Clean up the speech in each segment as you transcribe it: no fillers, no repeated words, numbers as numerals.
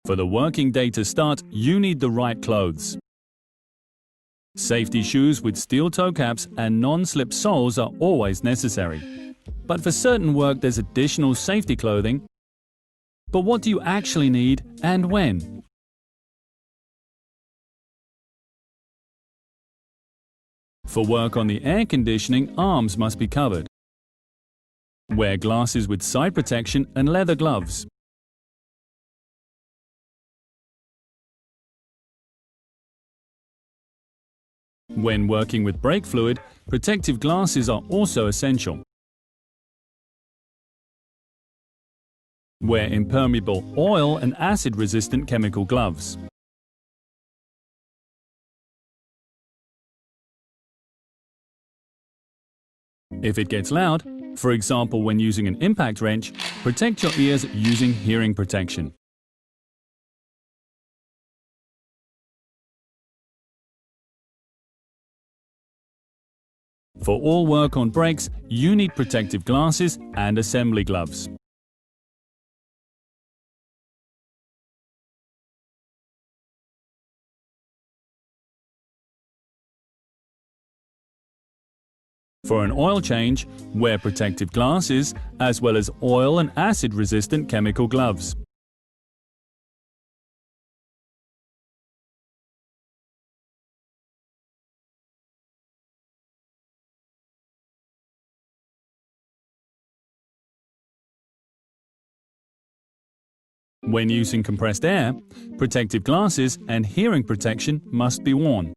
For the working day to start, you need the right clothes. Safety shoes with steel toe caps and non-slip soles are always necessary. But for certain work there's additional safety clothing. But what do you actually need and when? For work on the air conditioning, arms must be covered. Wear glasses with side protection and leather gloves. When working with brake fluid, protective glasses are also essential. Wear impermeable oil and acid-resistant chemical gloves. If it gets loud, for example when using an impact wrench, protect your ears using hearing protection. For all work on brakes, you need protective glasses and assembly gloves. For an oil change, wear protective glasses as well as oil and acid-resistant chemical gloves. When using compressed air, protective glasses and hearing protection must be worn.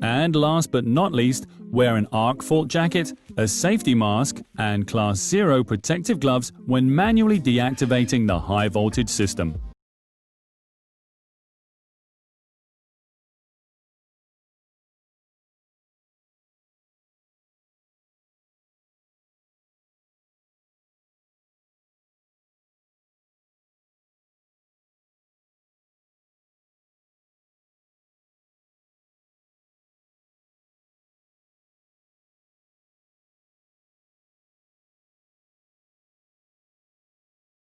And last but not least, wear an arc fault jacket, a safety mask, and Class 0 protective gloves when manually deactivating the high voltage system.